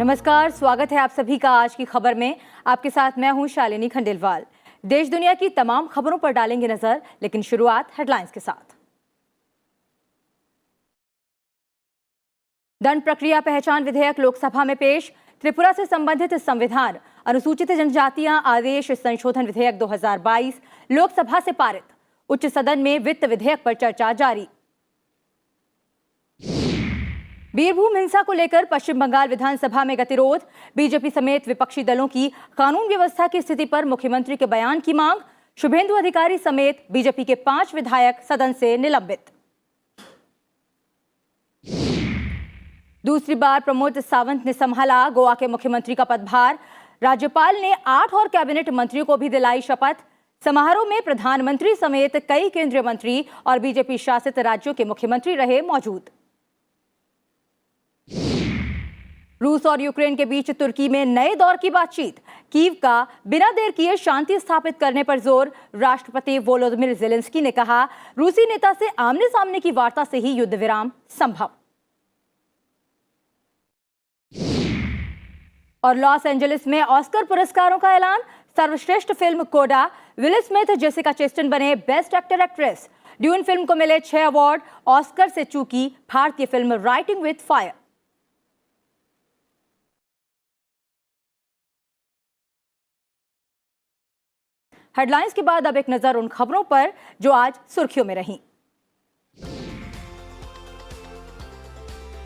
नमस्कार, स्वागत है आप सभी का आज की खबर में। आपके साथ मैं हूं शालिनी खंडेलवाल। देश दुनिया की तमाम खबरों पर डालेंगे नजर, लेकिन शुरुआत हेडलाइंस के साथ। दंड प्रक्रिया पहचान विधेयक लोकसभा में पेश। त्रिपुरा से संबंधित संविधान अनुसूचित जनजातियां आदेश संशोधन विधेयक 2022 लोकसभा से पारित। उच्च सदन में वित्त विधेयक पर चर्चा जारी। बीरभूम हिंसा को लेकर पश्चिम बंगाल विधानसभा में गतिरोध। बीजेपी समेत विपक्षी दलों की कानून व्यवस्था की स्थिति पर मुख्यमंत्री के बयान की मांग। शुभेंदु अधिकारी समेत बीजेपी के 5 विधायक सदन से निलंबित। दूसरी बार प्रमोद सावंत ने संभाला गोवा के मुख्यमंत्री का पदभार। राज्यपाल ने 8 और कैबिनेट मंत्रियों को भी दिलाई शपथ। समारोह में प्रधानमंत्री समेत कई केंद्रीय मंत्री और बीजेपी शासित राज्यों के मुख्यमंत्री रहे मौजूद। रूस और यूक्रेन के बीच तुर्की में नए दौर की बातचीत। कीव का बिना देर किए शांति स्थापित करने पर जोर। राष्ट्रपति वोलोदिमीर ज़ेलेंस्की ने कहा, रूसी नेता से आमने सामने की वार्ता से ही युद्ध विराम संभव। और लॉस एंजलिस में ऑस्कर पुरस्कारों का ऐलान। सर्वश्रेष्ठ फिल्म कोडा, विल स्मिथ, जेसिका चेस्टन बने best actor actress. Dune film को मिले 6 अवार्ड। ऑस्कर से चूकी भारतीय film writing with fire. Headlines के बाद अब एक नजर उन खबरों पर जो आज सुर्खियों में रहीं।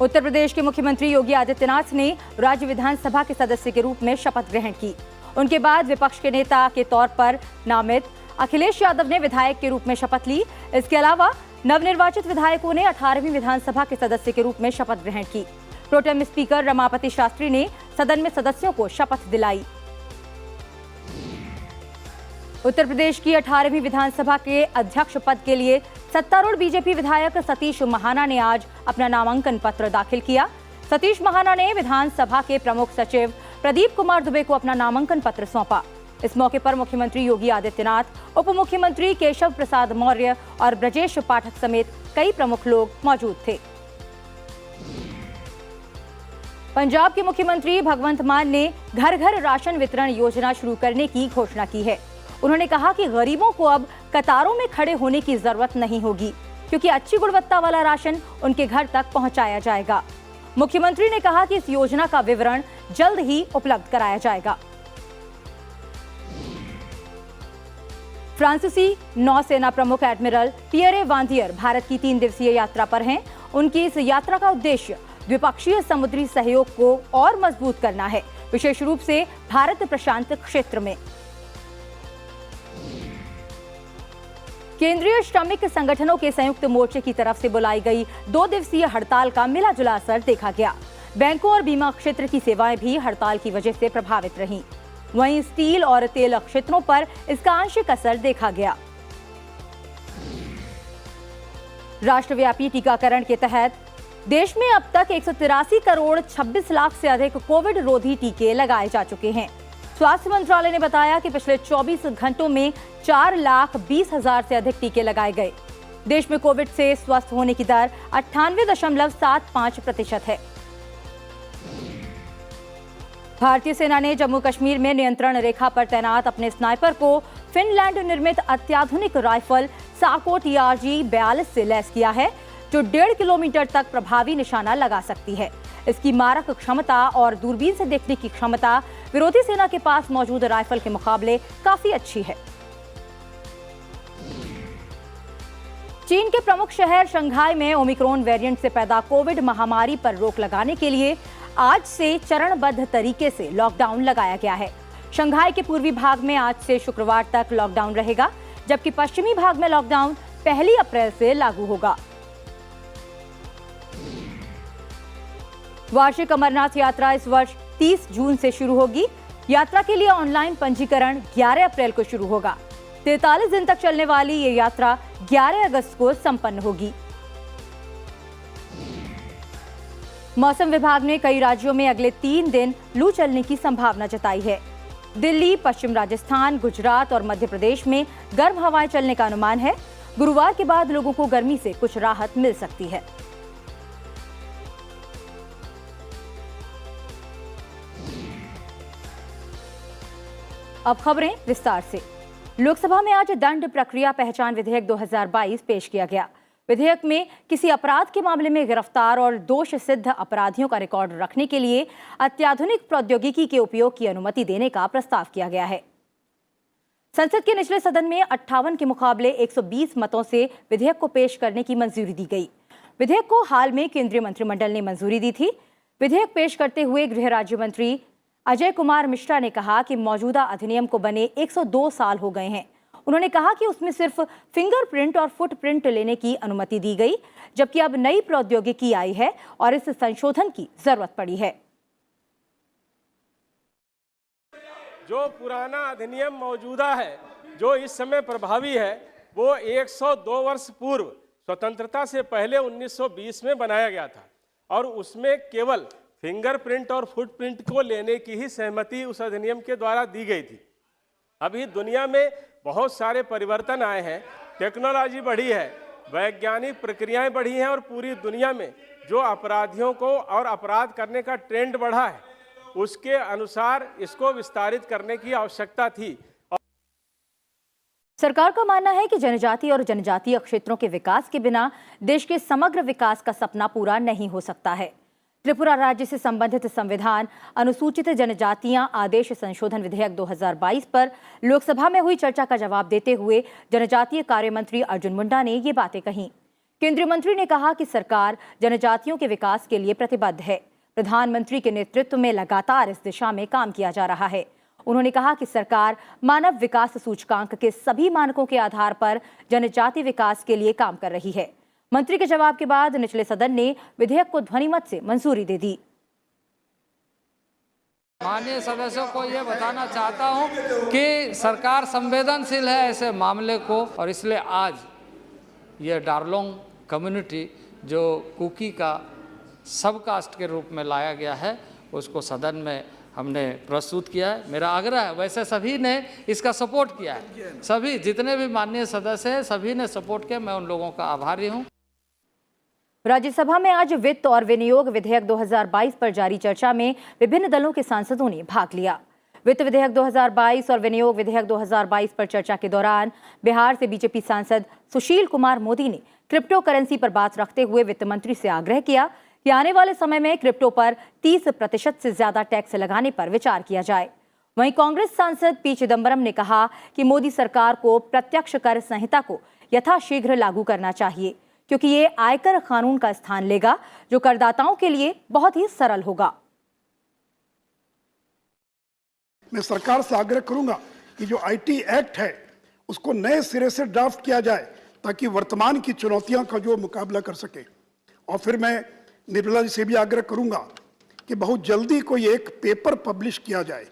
उत्तर प्रदेश के मुख्यमंत्री योगी आदित्यनाथ ने राज्य विधानसभा के सदस्य के रूप में शपथ ग्रहण की। उनके बाद विपक्ष के नेता के तौर पर नामित अखिलेश यादव ने विधायक के रूप में शपथ ली। इसके अलावा नवनिर्वाचित विधायकों ने 18वीं विधानसभा के सदस्य के रूप में शपथ ग्रहण की। प्रोटेम स्पीकर रमापति शास्त्री ने सदन में सदस्यों को शपथ दिलाई। उत्तर प्रदेश की 18वीं विधानसभा के अध्यक्ष पद के लिए सत्तारूढ़ बीजेपी विधायक सतीश महाना ने आज अपना नामांकन पत्र दाखिल किया। सतीश महाना ने विधानसभा के प्रमुख सचिव प्रदीप कुमार दुबे को अपना नामांकन पत्र सौंपा। इस मौके पर मुख्यमंत्री योगी आदित्यनाथ, उप मुख्यमंत्री केशव प्रसाद मौर्य और ब्रजेश पाठक समेत कई प्रमुख लोग मौजूद थे। पंजाब के मुख्यमंत्री भगवंत मान ने घर घर राशन वितरण योजना शुरू करने की घोषणा की है। उन्होंने कहा कि गरीबों को अब कतारों में खड़े होने की जरूरत नहीं होगी, क्योंकि अच्छी गुणवत्ता वाला राशन उनके घर तक पहुंचाया जाएगा। मुख्यमंत्री ने कहा कि इस योजना का विवरण जल्द ही उपलब्ध कराया जाएगा। फ्रांसीसी नौसेना प्रमुख एडमिरल पियरे वांदियर भारत की 3 दिवसीय यात्रा पर हैं। उनकी इस यात्रा का उद्देश्य द्विपक्षीय समुद्री सहयोग को और मजबूत करना है, विशेष रूप से भारत प्रशांत क्षेत्र में। केंद्रीय श्रमिक संगठनों के संयुक्त मोर्चे की तरफ से बुलाई गई 2 दिवसीय हड़ताल का मिला जुला असर देखा गया। बैंकों और बीमा क्षेत्र की सेवाएं भी हड़ताल की वजह से प्रभावित रहीं। वहीं स्टील और तेल क्षेत्रों पर इसका आंशिक असर देखा गया। राष्ट्रव्यापी टीकाकरण के तहत देश में अब तक 183 करोड़ 26 लाख से अधिक कोविड रोधी टीके लगाए जा चुके हैं। स्वास्थ्य मंत्रालय ने बताया कि पिछले 24 घंटों में 4,20,000 से अधिक टीके लगाए गए। देश में कोविड से स्वस्थ होने की दर 98.75% है। भारतीय सेना ने जम्मू कश्मीर में नियंत्रण रेखा पर तैनात अपने स्नाइपर को फिनलैंड निर्मित अत्याधुनिक राइफल साको TRG 42 से लैस किया है, जो 1.5 किलोमीटर तक प्रभावी निशाना लगा सकती है। इसकी मारक क्षमता और दूरबीन से देखने की क्षमता विरोधी सेना के पास मौजूद राइफल के मुकाबले काफी अच्छी है। चीन के प्रमुख शहर शंघाई में ओमिक्रॉन वेरिएंट से पैदा कोविड महामारी पर रोक लगाने के लिए आज से चरणबद्ध तरीके से लॉकडाउन लगाया गया है। शंघाई के पूर्वी भाग में आज से शुक्रवार तक लॉकडाउन रहेगा, जबकि पश्चिमी भाग में लॉकडाउन 1 अप्रैल से लागू होगा। वार्षिक अमरनाथ यात्रा इस वर्ष 30 जून से शुरू होगी। यात्रा के लिए ऑनलाइन पंजीकरण 11 अप्रैल को शुरू होगा। 43 दिन तक चलने वाली ये यात्रा 11 अगस्त को संपन्न होगी। मौसम विभाग ने कई राज्यों में अगले 3 दिन लू चलने की संभावना जताई है। दिल्ली, पश्चिम राजस्थान, गुजरात और मध्य प्रदेश में गर्म हवाएं चलने का अनुमान है। गुरुवार के बाद लोगों को गर्मी से कुछ राहत मिल सकती है। अब खबरें विस्तार से। लोकसभा में आज दंड प्रक्रिया पहचान विधेयक 2022 पेश किया गया। विधेयक में किसी अपराध के मामले में गिरफ्तार और दोष सिद्ध अपराधियों का रिकॉर्ड रखने के लिए अत्याधुनिक प्रौद्योगिकी के उपयोग की अनुमति देने का प्रस्ताव किया गया है। संसद के निचले सदन में 58 के मुकाबले 120 मतों से विधेयक को पेश करने की मंजूरी दी गई। विधेयक को हाल में केंद्रीय मंत्रिमंडल ने मंजूरी दी थी। विधेयक पेश करते हुए गृह राज्य मंत्री अजय कुमार मिश्रा ने कहा कि मौजूदा अधिनियम को बने 102 साल हो गए हैं। उन्होंने कहा कि उसमें सिर्फ फिंगरप्रिंट और फुटप्रिंट लेने की अनुमति दी गई, जबकि अब नई प्रौद्योगिकी आई है और इस संशोधन की जरूरत पड़ी है। जो पुराना अधिनियम मौजूदा है, जो इस समय प्रभावी है, वो 102 वर्ष पूर्व स्वतंत्रता से पहले 1920 में बनाया गया था और उसमें केवल फिंगरप्रिंट और फुटप्रिंट को लेने की ही सहमति उस अधिनियम के द्वारा दी गई थी। अभी दुनिया में बहुत सारे परिवर्तन आए हैं, टेक्नोलॉजी बढ़ी है, वैज्ञानिक प्रक्रियाएं बढ़ी हैं और पूरी दुनिया में जो अपराधियों को और अपराध करने का ट्रेंड बढ़ा है, उसके अनुसार इसको विस्तारित करने की आवश्यकता थी। सरकार का मानना है कि जनजाति और जनजातीय क्षेत्रों के विकास के बिना देश के समग्र विकास का सपना पूरा नहीं हो सकता है। त्रिपुरा राज्य से संबंधित संविधान अनुसूचित जनजातियां आदेश संशोधन विधेयक 2022 पर लोकसभा में हुई चर्चा का जवाब देते हुए जनजातीय कार्य मंत्री अर्जुन मुंडा ने ये बातें कहीं। केंद्रीय मंत्री ने कहा कि सरकार जनजातियों के विकास के लिए प्रतिबद्ध है। प्रधानमंत्री के नेतृत्व में लगातार इस दिशा में काम किया जा रहा है। उन्होंने कहा कि सरकार मानव विकास सूचकांक के सभी मानकों के आधार पर जनजाति विकास के लिए काम कर रही है। मंत्री के जवाब के बाद निचले सदन ने विधेयक को ध्वनिमत से मंजूरी दे दी। माननीय सदस्यों को ये बताना चाहता हूं कि सरकार संवेदनशील है ऐसे मामले को, और इसलिए आज ये डारलोंग कम्युनिटी जो कुकी का सब कास्ट के रूप में लाया गया है, उसको सदन में हमने प्रस्तुत किया है। मेरा आग्रह है, वैसे सभी ने इसका सपोर्ट किया है, सभी जितने भी माननीय सदस्य हैं सभी ने सपोर्ट किया, मैं उन लोगों का आभारी हूं। राज्यसभा में आज वित्त और विनियोग विधेयक 2022 पर जारी चर्चा में विभिन्न दलों के सांसदों ने भाग लिया। वित्त विधेयक 2022 और विनियोग विधेयक 2022 पर चर्चा के दौरान बिहार से बीजेपी सांसद सुशील कुमार मोदी ने क्रिप्टो करेंसी पर बात रखते हुए वित्त मंत्री से आग्रह किया कि आने वाले समय में क्रिप्टो पर 30% से ज्यादा टैक्स लगाने पर विचार किया जाए। वहीं कांग्रेस सांसद पी चिदंबरम ने कहा कि मोदी सरकार को प्रत्यक्ष कर संहिता को यथाशीघ्र लागू करना चाहिए, क्योंकि ये आयकर कानून का स्थान लेगा, जो करदाताओं के लिए बहुत ही सरल होगा। मैं सरकार से आग्रह करूंगा कि जो आईटी एक्ट है उसको नए सिरे से ड्राफ्ट किया जाए, ताकि वर्तमान की चुनौतियों का जो मुकाबला कर सके। और फिर मैं निर्मला जी से भी आग्रह करूंगा कि बहुत जल्दी कोई एक पेपर पब्लिश किया जाए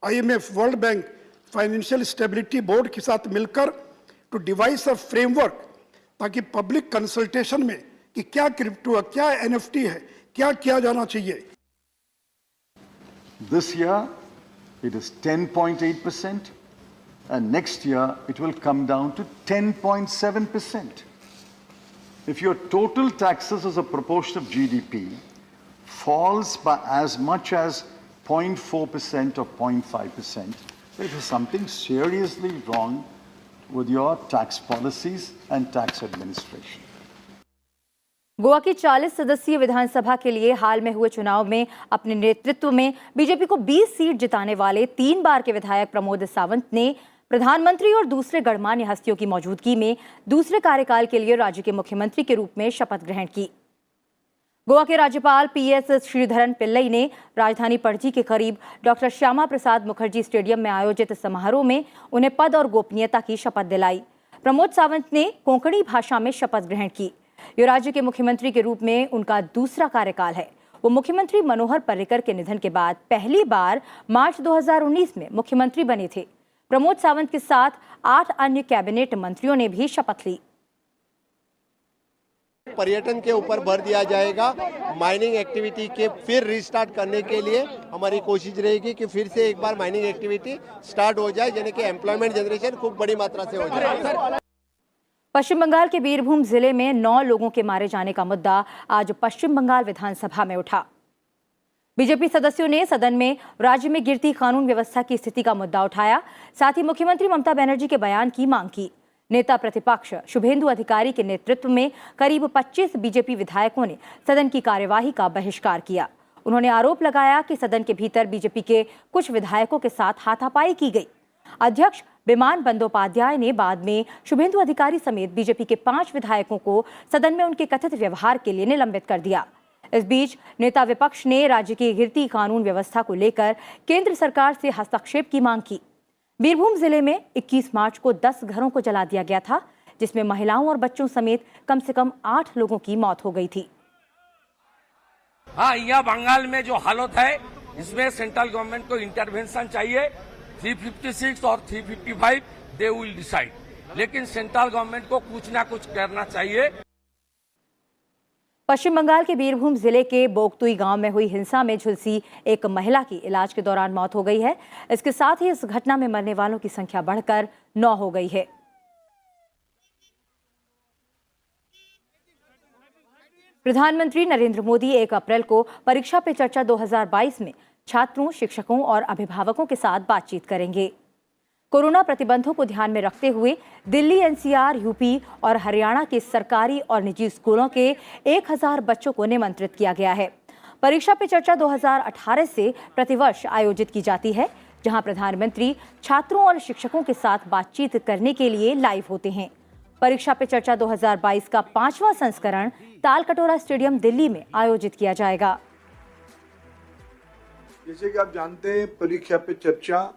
IMF, world bank, financial stability board के साथ मिलकर टू डिवाइस अ फ्रेमवर्क, ताकि पब्लिक कंसल्टेशन में कि क्या क्रिप्टो है, क्या NFT है, क्या किया जाना चाहिए। This year it is 10.8% and next year it will come down to 10.7%. If your total taxes as a proportion of GDP falls by as much as 0.4% or 0.5%, there is something seriously wrong with your tax policies and tax administration. Goa की 40 सदस्यीय विधानसभा के लिए हाल में हुए चुनाव में अपने नेतृत्व में बीजेपी को 20 सीट जिताने वाले 3 बार के विधायक प्रमोद सावंत ने प्रधानमंत्री और दूसरे गणमान्य हस्तियों की मौजूदगी में दूसरे कार्यकाल के लिए राज्य के मुख्यमंत्री के रूप में शपथ ग्रहण की। गोवा के राज्यपाल PS श्रीधरन पिल्लई ने राजधानी पणजी के करीब डॉक्टर श्यामा प्रसाद मुखर्जी स्टेडियम में आयोजित समारोह में उन्हें पद और गोपनीयता की शपथ दिलाई। प्रमोद सावंत ने कोंकणी भाषा में शपथ ग्रहण की। ये राज्य के मुख्यमंत्री के रूप में उनका दूसरा कार्यकाल है। वो मुख्यमंत्री मनोहर पर्रिकर के निधन के बाद पहली बार मार्च 2019 में मुख्यमंत्री बने थे। प्रमोद सावंत के साथ 8 अन्य कैबिनेट मंत्रियों ने भी शपथ ली। पर्यटन के ऊपर भर दिया जाएगा। माइनिंग एक्टिविटी के फिर रिस्टार्ट करने के लिए हमारी कोशिश रहेगी कि फिर से एक बार माइनिंग एक्टिविटी स्टार्ट हो जाए, यानी कि एम्प्लॉयमेंट जनरेशन खूब बड़ी मात्रा से हो जाए। पश्चिम बंगाल के बीरभूम जिले में 9 लोगों के मारे जाने का मुद्दा आज पश्चिम बंगाल विधानसभा में उठा। बीजेपी सदस्यों ने सदन में राज्य में गिरती कानून व्यवस्था की स्थिति का मुद्दा उठाया। साथ ही मुख्यमंत्री ममता बनर्जी के बयान की मांग की। नेता प्रतिपक्ष शुभेंदु अधिकारी के नेतृत्व में करीब 25 बीजेपी विधायकों ने सदन की कार्यवाही का बहिष्कार किया। उन्होंने आरोप लगाया कि सदन के भीतर बीजेपी के कुछ विधायकों के साथ हाथापाई की गई। अध्यक्ष विमान बंदोपाध्याय ने बाद में शुभेंदु अधिकारी समेत बीजेपी के 5 विधायकों को सदन में उनके कथित व्यवहार के लिए निलंबित कर दिया। इस बीच नेता विपक्ष ने राज्य की गिरती कानून व्यवस्था को लेकर केंद्र सरकार से हस्तक्षेप की मांग की। बीरभूम जिले में 21 मार्च को 10 घरों को जला दिया गया था, जिसमें महिलाओं और बच्चों समेत कम से कम 8 लोगों की मौत हो गई थी। हाँ, यह बंगाल में जो हालत है, इसमें सेंट्रल गवर्नमेंट को इंटरवेंशन चाहिए। 356 और 355 दे विल डिसाइड, लेकिन सेंट्रल गवर्नमेंट को कुछ ना कुछ करना चाहिए। पश्चिम बंगाल के बीरभूम जिले के बोगतुई गांव में हुई हिंसा में झुलसी एक महिला की इलाज के दौरान मौत हो गई है। इसके साथ ही इस घटना में मरने वालों की संख्या बढ़कर 9 हो गई है। प्रधानमंत्री नरेंद्र मोदी 1 अप्रैल को परीक्षा पे चर्चा 2022 में छात्रों, शिक्षकों और अभिभावकों के साथ बातचीत करेंगे। कोरोना प्रतिबंधों को ध्यान में रखते हुए दिल्ली, एनसीआर, यूपी और हरियाणा के सरकारी और निजी स्कूलों के 1000 बच्चों को निमंत्रित किया गया है। परीक्षा पे चर्चा 2018 से प्रतिवर्ष आयोजित की जाती है, जहां प्रधानमंत्री छात्रों और शिक्षकों के साथ बातचीत करने के लिए लाइव होते हैं। परीक्षा पे चर्चा 2022 का 5वां संस्करण तालकटोरा स्टेडियम दिल्ली में आयोजित किया जाएगा। जैसे कि आप जानते हैं, परीक्षा पे चर्चा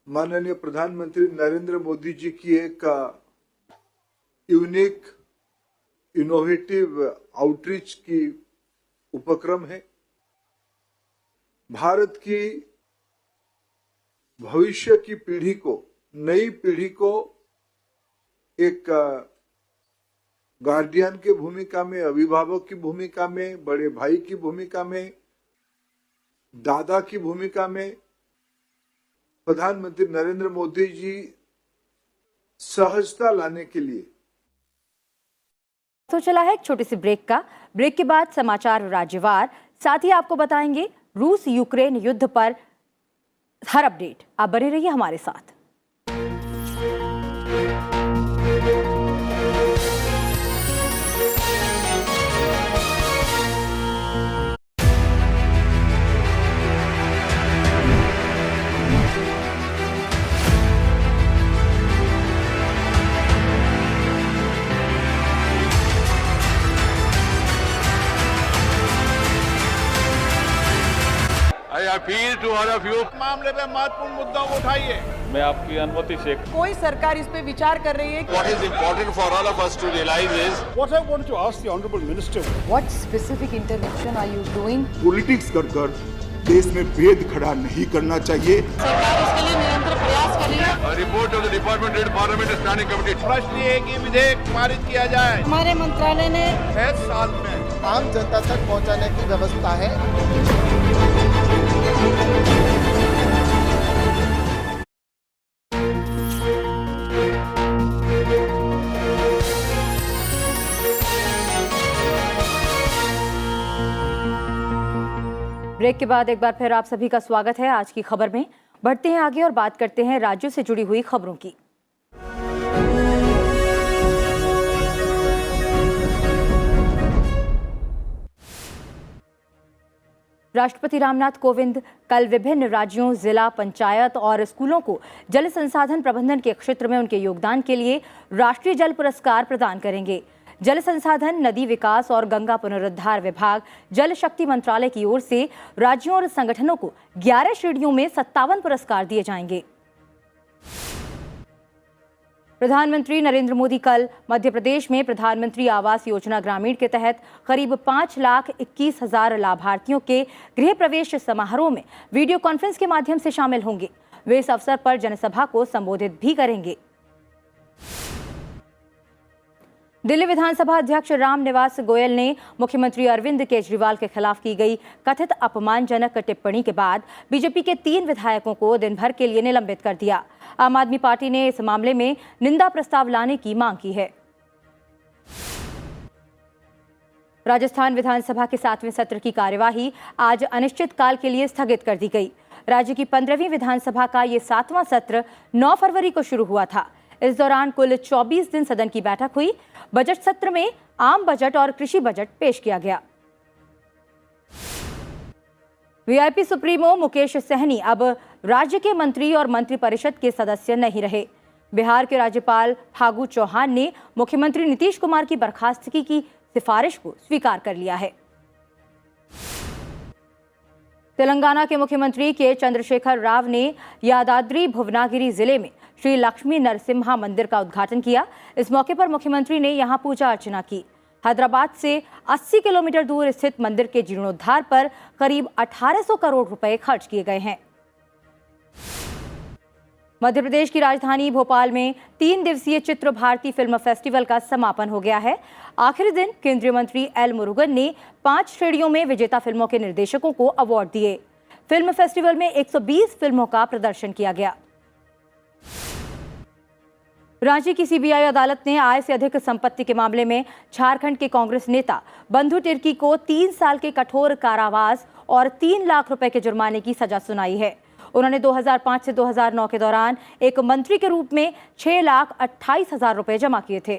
माननीय प्रधानमंत्री नरेंद्र मोदी जी की एक यूनिक इनोवेटिव आउटरीच की उपक्रम है। भारत की भविष्य की पीढ़ी को, नई पीढ़ी को एक गार्डियन की भूमिका में, अभिभावक की भूमिका में, बड़े भाई की भूमिका में, दादा की भूमिका में प्रधानमंत्री नरेंद्र मोदी जी सहजता लाने के लिए। तो चला है एक छोटी सी ब्रेक का। ब्रेक के बाद समाचार राज्यवार, साथ ही आपको बताएंगे रूस यूक्रेन युद्ध पर हर अपडेट। आप बने रहिए हमारे साथ। I appeal to all of you. मामले में महत्वपूर्ण मुद्दों को उठाइए। मैं आपकी अनुमति से कोई सरकार इस पे विचार कर रही है। What is important for all of us to realize is What I want to ask the honorable minister. What specific intervention are you doing? Politics कर देश में भेद खड़ा नहीं करना चाहिए। सरकार इसके लिए निरंतर प्रयास कर रही है। a report of the Department of Parliament Standing Committee. प्रश्न ये है कि विधेयक पारित किया जाए। हमारे मंत्रालय ने 6 साल में आम जनता तक पहुंचाने की व्यवस्था है। ब्रेक के बाद एक बार फिर आप सभी का स्वागत है। आज की खबर में बढ़ते हैं आगे और बात करते हैं राज्यों से जुड़ी हुई खबरों की। राष्ट्रपति रामनाथ कोविंद कल विभिन्न राज्यों, जिला पंचायत और स्कूलों को जल संसाधन प्रबंधन के क्षेत्र में उनके योगदान के लिए राष्ट्रीय जल पुरस्कार प्रदान करेंगे। जल संसाधन, नदी विकास और गंगा पुनरुद्धार विभाग, जल शक्ति मंत्रालय की ओर से राज्यों और संगठनों को 11 श्रेणियों में 57 पुरस्कार दिए जाएंगे। प्रधानमंत्री नरेंद्र मोदी कल मध्य प्रदेश में प्रधानमंत्री आवास योजना ग्रामीण के तहत करीब 5,21,000 लाभार्थियों के गृह प्रवेश समारोह में वीडियो कॉन्फ्रेंस के माध्यम से शामिल होंगे। वे इस अवसर पर जनसभा को संबोधित भी करेंगे। दिल्ली विधानसभा अध्यक्ष रामनिवास गोयल ने मुख्यमंत्री अरविंद केजरीवाल के खिलाफ की गई कथित अपमानजनक टिप्पणी के बाद बीजेपी के 3 विधायकों को दिन भर के लिए निलंबित कर दिया। आम आदमी पार्टी ने इस मामले में निंदा प्रस्ताव लाने की मांग की है। राजस्थान विधानसभा के 7वें सत्र की कार्यवाही आज अनिश्चितकाल के लिए स्थगित कर दी गई। राज्य की 15वीं विधानसभा का ये 7वां सत्र 9 फरवरी को शुरू हुआ था। इस दौरान कुल 24 दिन सदन की बैठक हुई। बजट सत्र में आम बजट और कृषि बजट पेश किया गया। वीआईपी सुप्रीमो मुकेश सहनी अब राज्य के मंत्री और मंत्रिपरिषद के सदस्य नहीं रहे। बिहार के राज्यपाल फागू चौहान ने मुख्यमंत्री नीतीश कुमार की बर्खास्तगी की सिफारिश को स्वीकार कर लिया है। तेलंगाना के मुख्यमंत्री के चंद्रशेखर राव ने यादाद्री भुवनागिरी जिले में श्री लक्ष्मी नरसिम्हा मंदिर का उद्घाटन किया। इस मौके पर मुख्यमंत्री ने यहां पूजा अर्चना की। हैदराबाद से 80 किलोमीटर दूर स्थित मंदिर के जीर्णोद्धार पर करीब 1800 करोड़ रुपए खर्च किए गए हैं। मध्य प्रदेश की राजधानी भोपाल में 3 दिवसीय चित्र भारती फिल्म फेस्टिवल का समापन हो गया है। आखिरी दिन केंद्रीय मंत्री एल मुरुगन ने 5 श्रेणियों में विजेता फिल्मों के निर्देशकों को अवार्ड दिए। फिल्म फेस्टिवल में 120 फिल्मों का प्रदर्शन किया गया। रांची की सीबीआई अदालत ने आय से अधिक संपत्ति के मामले में झारखंड के कांग्रेस नेता बंधु तिर्की को 3 साल के कठोर कारावास और 3 लाख रुपए के जुर्माने की सजा सुनाई है। उन्होंने 2005 से 2009 के दौरान एक मंत्री के रूप में 6,28,000 रुपए जमा किए थे।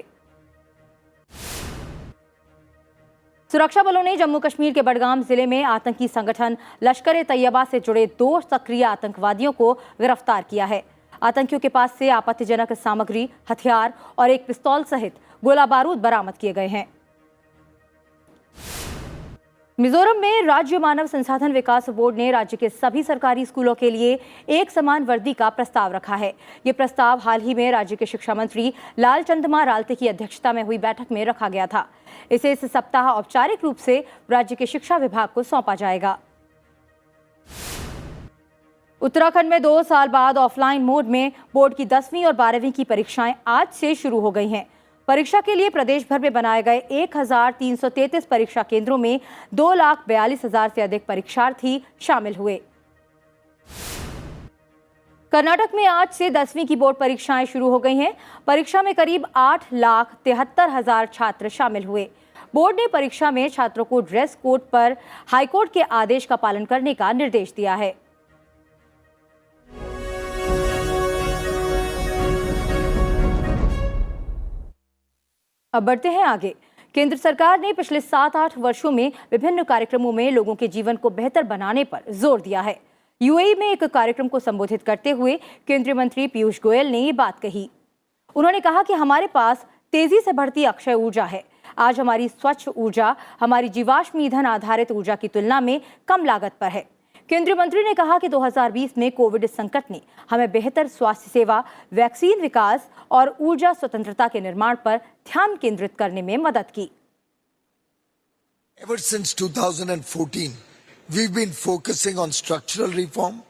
सुरक्षा बलों ने जम्मू कश्मीर के बडगाम जिले में आतंकी संगठन लश्कर-ए-तैयबा से जुड़े 2 सक्रिय आतंकवादियों को गिरफ्तार किया है। आतंकियों के पास से आपत्तिजनक सामग्री, हथियार और एक पिस्तौल सहित गोला बारूद बरामद किए गए हैं। मिजोरम में राज्य मानव संसाधन विकास बोर्ड ने राज्य के सभी सरकारी स्कूलों के लिए एक समान वर्दी का प्रस्ताव रखा है। ये प्रस्ताव हाल ही में राज्य के शिक्षा मंत्री लालचंदमा रालते की अध्यक्षता में हुई बैठक में रखा गया था। इसे इस सप्ताह औपचारिक रूप से राज्य के शिक्षा विभाग को सौंपा जाएगा। उत्तराखंड में 2 साल बाद ऑफलाइन मोड में बोर्ड की 10वीं और 12वीं की परीक्षाएं आज से शुरू हो गई हैं। परीक्षा के लिए प्रदेश भर में बनाए गए 1333 परीक्षा केंद्रों में 2,42,000 से अधिक परीक्षार्थी शामिल हुए। कर्नाटक में आज से 10वीं की बोर्ड परीक्षाएं शुरू हो गई हैं। परीक्षा में करीब 8,73,000 छात्र शामिल हुए। बोर्ड ने परीक्षा में छात्रों को ड्रेस कोड पर हाईकोर्ट के आदेश का पालन करने का निर्देश दिया है। अब बढ़ते हैं आगे। केंद्र सरकार ने पिछले 7-8 वर्षों में विभिन्न कार्यक्रमों में लोगों के जीवन को बेहतर बनाने पर जोर दिया है। यूएई में एक कार्यक्रम को संबोधित करते हुए केंद्रीय मंत्री पीयूष गोयल ने ये बात कही। उन्होंने कहा कि हमारे पास तेजी से बढ़ती अक्षय ऊर्जा है। आज हमारी स्वच्छ ऊर्जा हमारी जीवाश्म ईंधन आधारित ऊर्जा की तुलना में कम लागत पर है। केंद्रीय मंत्री ने कहा कि 2020 में कोविड संकट ने हमें बेहतर स्वास्थ्य सेवा, वैक्सीन विकास और ऊर्जा स्वतंत्रता के निर्माण पर ध्यान केंद्रित करने में मदद की। Ever since 2014, we've been focusing on structural reform.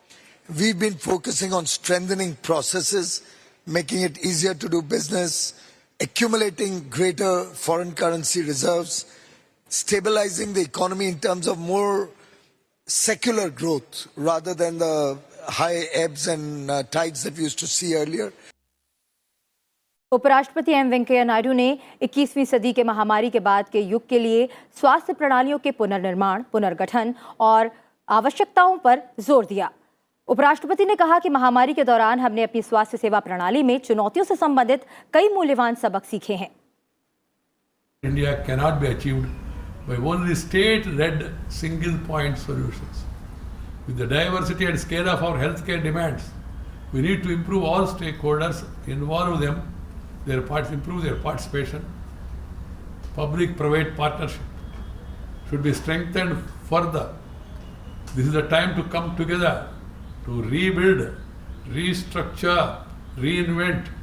We've been focusing on strengthening processes, making it easier to do business, accumulating greater foreign currency reserves, stabilizing the economy in terms of more secular growth rather than the high ebbs and tides that we used to see earlier. उपराष्ट्रपति M Venkaiah Naidu ने 21वीं सदी के महामारी के बाद के युग के लिए स्वास्थ्य प्रणालियों के पुनर्निर्माण, पुनर्गठन और आवश्यकताओं पर जोर दिया। उपराष्ट्रपति ने कहा कि महामारी के दौरान हमने अपनी स्वास्थ्य सेवा प्रणाली में चुनौतियों से संबंधित कई मूल्यवान सबक सीखे हैं। India cannot be achieved by only state-led single-point solutions. With the diversity and scale of our healthcare demands, we need to improve all stakeholders, involve them, improve their participation. Public-private partnership should be strengthened further. This is the time to come together to rebuild, restructure, reinvent,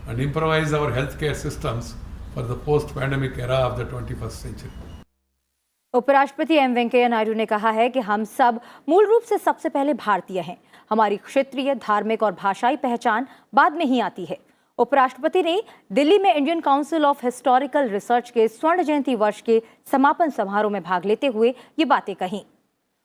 and improvise our healthcare systems for the post-pandemic era of the 21st century. उपराष्ट्रपति M Venkaiah Naidu ने कहा है कि हम सब मूल रूप से सबसे पहले भारतीय हैं। हमारी क्षेत्रीय, धार्मिक और भाषाई पहचान बाद में ही आती है। उपराष्ट्रपति ने दिल्ली में Indian council of historical research के स्वर्ण जयंती वर्ष के समापन समारोह में भाग लेते हुए ये बातें कहीं।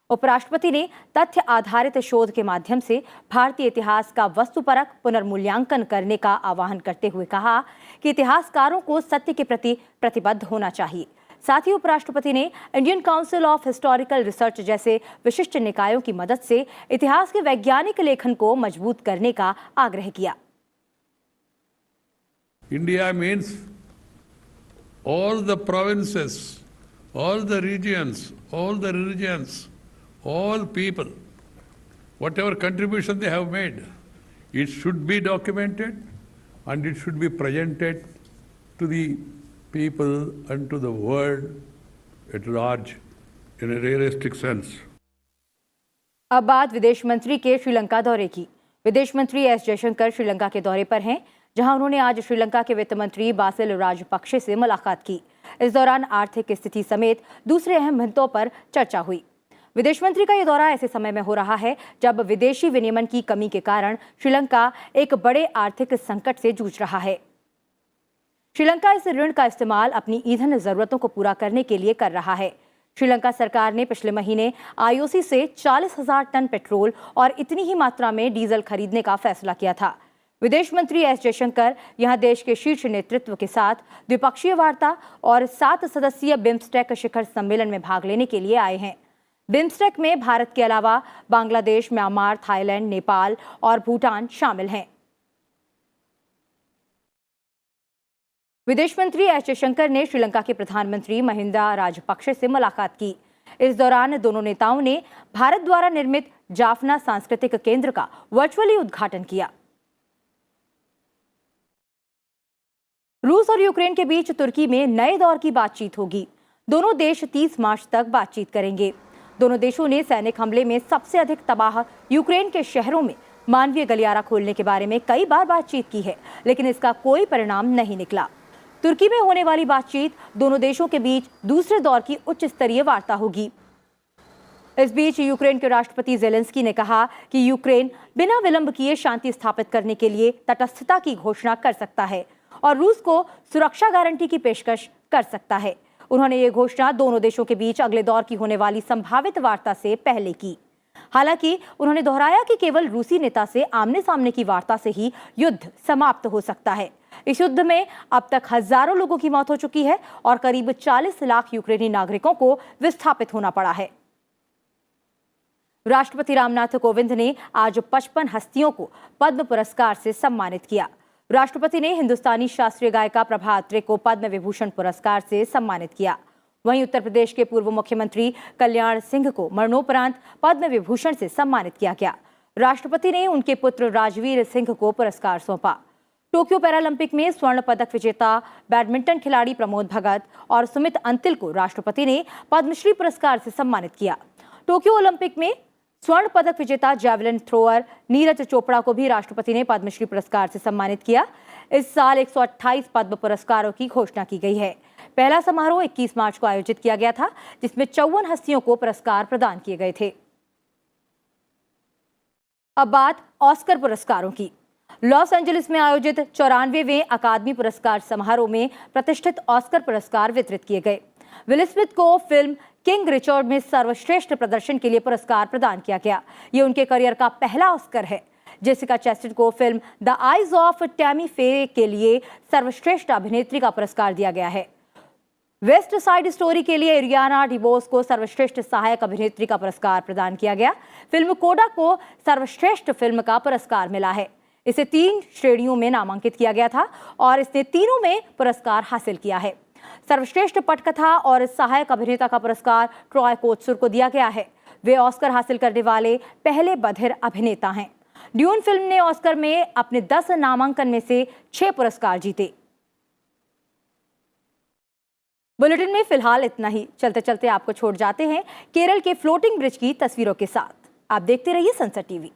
उपराष्ट्रपति ने तथ्य आधारित शोध के माध्यम से भारतीय इतिहास का वस्तुपरक पुनर्मूल्यांकन करने का आह्वान करते हुए कहा कि इतिहासकारों को सत्य के प्रति प्रतिबद्ध होना चाहिए। साथ ही उपराष्ट्रपति ने Indian council of historical research जैसे विशिष्ट निकायों की मदद से इतिहास के वैज्ञानिक लेखन को मजबूत करने का आग्रह किया। India means all the provinces, all the regions, all the religions, all people, whatever contribution they have made, it should be documented and it should be presented to the people and to the world at large in a realistic sense. अब बात विदेश मंत्री के श्रीलंका दौरे की। विदेश मंत्री S Jaishankar Sri Lanka के दौरे पर हैं, जहां उन्होंने आज श्रीलंका के वित्त मंत्री बासिल राजपक्षे से मुलाकात की। इस दौरान आर्थिक स्थिति समेत दूसरे अहम मुद्दों पर चर्चा हुई। विदेश मंत्री का यह दौरा ऐसे समय में हो रहा है जब विदेशी विनिमय की कमी के कारण श्रीलंका एक बड़े आर्थिक संकट से जूझ रहा है। श्रीलंका इस ऋण का इस्तेमाल अपनी ईंधन जरूरतों को पूरा करने के लिए कर रहा है। श्रीलंका सरकार ने पिछले महीने आईओसी से 40,000 टन पेट्रोल और इतनी ही मात्रा में डीजल खरीदने का फैसला किया था। विदेश मंत्री एस जयशंकर यहां देश के शीर्ष नेतृत्व के साथ द्विपक्षीय वार्ता और 7 सदस्यीय बिम्स्टेक शिखर सम्मेलन में भाग लेने के लिए आए हैं। बिम्स्टेक में भारत के अलावा बांग्लादेश, म्यांमार, थाईलैंड, नेपाल और भूटान शामिल हैं। विदेश मंत्री एस जयशंकर ने श्रीलंका के प्रधानमंत्री महिंदा राजपक्षे से मुलाकात की। इस दौरान दोनों नेताओं ने भारत द्वारा निर्मित जाफना सांस्कृतिक केंद्र का वर्चुअली उद्घाटन किया। रूस और यूक्रेन के बीच तुर्की में नए दौर की बातचीत होगी। दोनों देश 30 मार्च तक बातचीत करेंगे। दोनों देशों ने सैनिक हमले में सबसे अधिक तबाह यूक्रेन के शहरों में मानवीय गलियारा खोलने के बारे में कई बार बातचीत की है, लेकिन इसका कोई परिणाम नहीं निकला। तुर्की में होने वाली बातचीत दोनों देशों के बीच दूसरे दौर की उच्च स्तरीय वार्ता होगी। इस बीच यूक्रेन के राष्ट्रपति जेलेंस्की ने कहा कि यूक्रेन बिना विलंब किए शांति स्थापित करने के लिए तटस्थता की घोषणा कर सकता है और रूस को सुरक्षा गारंटी की पेशकश कर सकता है। उन्होंने ये घोषणा दोनों देशों के बीच अगले दौर की होने वाली संभावित वार्ता से पहले की। हालांकि उन्होंने दोहराया कि केवल रूसी नेता से आमने सामने की वार्ता से ही युद्ध समाप्त हो सकता है। इस युद्ध में अब तक हजारों लोगों की मौत हो चुकी है और करीब 40 लाख यूक्रेनी नागरिकों को विस्थापित होना पड़ा है। राष्ट्रपति रामनाथ कोविंद ने आज 55 हस्तियों को पद्म पुरस्कार से सम्मानित किया। राष्ट्रपति ने हिंदुस्तानी शास्त्रीय गायिका प्रभा अत्रे को पद्म विभूषण पुरस्कार से सम्मानित किया। वहीं उत्तर प्रदेश के पूर्व मुख्यमंत्री कल्याण सिंह को मरणोपरांत पद्म विभूषण से सम्मानित किया गया। राष्ट्रपति ने उनके पुत्र राजवीर सिंह को पुरस्कार सौंपा। टोक्यो पैरालंपिक में स्वर्ण पदक विजेता बैडमिंटन खिलाड़ी प्रमोद भगत और सुमित अंतिल को राष्ट्रपति ने पद्मश्री पुरस्कार से सम्मानित किया। टोक्यो ओलंपिक में स्वर्ण पदक विजेता जैवलिन थ्रोअर नीरज चोपड़ा को भी राष्ट्रपति ने पद्मश्री पुरस्कार से सम्मानित किया। इस साल 128 पद्म पुरस्कारों की घोषणा की गई है। पहला समारोह 21 मार्च को आयोजित किया गया था, जिसमें 54 हस्तियों को पुरस्कार प्रदान किए गए थे। अब बात ऑस्कर पुरस्कारों की। लॉस एंजलिस में आयोजित 94वें अकादमी पुरस्कार समारोह में प्रतिष्ठित ऑस्कर पुरस्कार वितरित किए गए। विल स्मिथ को फिल्म किंग रिचर्ड में सर्वश्रेष्ठ प्रदर्शन के लिए पुरस्कार प्रदान किया गया। ये उनके करियर का पहला ऑस्कर है। जेसिका चैस्टेन को film the eyes of Tammy फे के लिए सर्वश्रेष्ठ अभिनेत्री का पुरस्कार दिया गया है। वेस्ट साइड स्टोरी के लिए एरियाना डिबोस को सर्वश्रेष्ठ सहायक अभिनेत्री का पुरस्कार प्रदान किया गया। फिल्म कोडा को सर्वश्रेष्ठ फिल्म का पुरस्कार मिला है। इसे 3 श्रेणियों में नामांकित किया गया था और इसने तीनों में पुरस्कार हासिल किया है। सर्वश्रेष्ठ पटकथा और सहायक अभिनेता का पुरस्कार ट्रॉय कोत्सुर को दिया गया है। वे ऑस्कर हासिल करने वाले पहले बधिर अभिनेता हैं। ड्यून फिल्म ने ऑस्कर में अपने 10 नामांकन में से 6 पुरस्कार जीते। बुलेटिन में फिलहाल इतना ही। चलते चलते आपको छोड़ जाते हैं केरल के फ्लोटिंग ब्रिज की तस्वीरों के साथ। आप देखते रहिए सनसद टीवी।